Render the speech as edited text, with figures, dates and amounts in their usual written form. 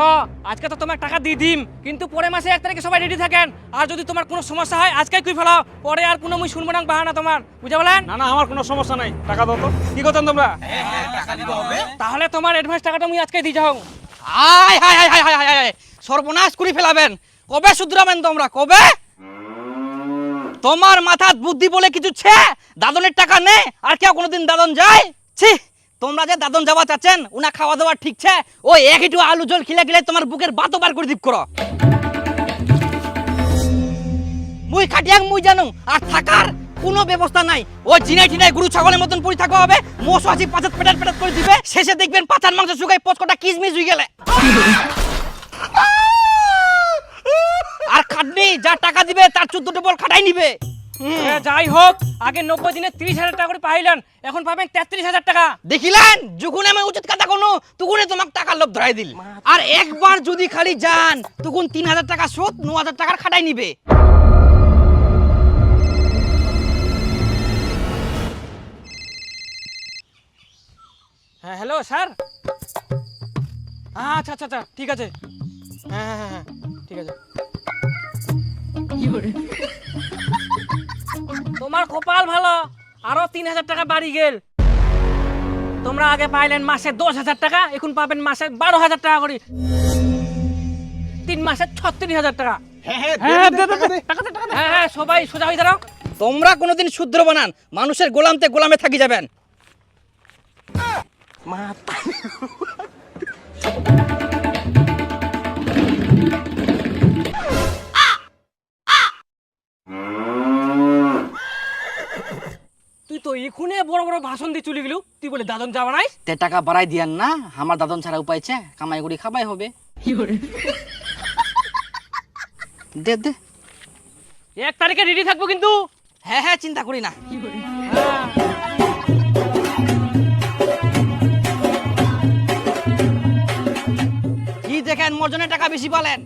দেখো আজকে তো তোমার টাকা দিয়ে দিম, কিন্তু পরে মাসে 1 তারিখে সবাই রেডি থাকেন। আর যদি তোমার কোনো সমস্যা হয় আজকে কই ফেলাও, পরে আর কোনো মুই শুনবো না বাহানা তোমার, বুঝা বলেন? না না, আমার কোনো সমস্যা নাই, টাকা দাও তো। কি করতেন তোমরা? তাহলে তোমার অ্যাডভান্স টাকাটা মুই আজকে দিয়ে যাও। High high high high high high, সর্বনাশ করে ফেলাবেন। কবে শুধরাবেন তোমরা, কবে? তোমার মাথাত বুদ্ধি বলে কিছু ছে? দাদনের টাকা নে আর কেউ কোনোদিন দাদন যায়? ছি, তোমরা যে দাদন যাওয়া চাচ্ছেন উনা খাওয়া দাওয়া ঠিক ছে, ওই এক একটু আলু জল খিলে গেলে তোমার বুকের বাতো বার করে দিব করো। মুই খাটিয়াং মুই জানো, আর থাকার কোনো ব্যবস্থা নাই। ওই জিনাই টিনাই গরু ছাগলের মতন পড়ে থাকা হবে, মোষ আসি পাঁচাত পেটাত পেটাত করে দিবে, শেষে দেখবেন পাচার মাংস শুকাই পচকটা কিসমিস হয়ে গেলে। আর খাটনি যা টাকা দিবে তার 14 ডবল খাটাই নিবে। যাই হোক, আগে 90 দিনে 30,000 টাকা করে পাইলেন, এখন পাবেন 33,000 টাকা। দেখিলেন, যখন আমি উচিত কথা কোনো তখনই তোমাকে টাকার লোভ ধরাই দিল। আর একবার যদি খালি যান তখন 3,000 টাকা সুদ, 9,000 টাকার খাটাই নিবে। হ্যাঁ হ্যালো স্যার। আচ্ছা আচ্ছা আচ্ছা, ঠিক আছে। হ্যাঁ হ্যাঁ হ্যাঁ ঠিক আছে। তোমার কপাল ভালো, আরো 3,000 টাকা বাড়ি গেল। তোমরা আগে পাইলেন মাসে 10,000 টাকা, এখন পাবেন মাসে 12,000 টাকা করে। 3 মাসে 36,000 টাকা। হ্যাঁ হ্যাঁ, সবাই সোজা হয়ে দাঁড়াও। তোমরা কোনোদিন শুদ্ধ বানান, মানুষের গোলামতে গোলামে থাকি যাবেন। তুই তো এখুনে বড় বড় ভাষণ দিয়ে চলে গেলু, তুই বলে দাদন যাবা নাই? তে টাকা বাড়াই দিয়ান না, আমার দাদন ছাড়া উপায় ছে, কামাই করি খাবাই হবে। দে দে। 1 তারিখে রেডি থাকবো কিন্তু। হ্যাঁ হ্যাঁ, চিন্তা করি না। কি দেখেন মোর জন্য টাকা বেশি পালেন?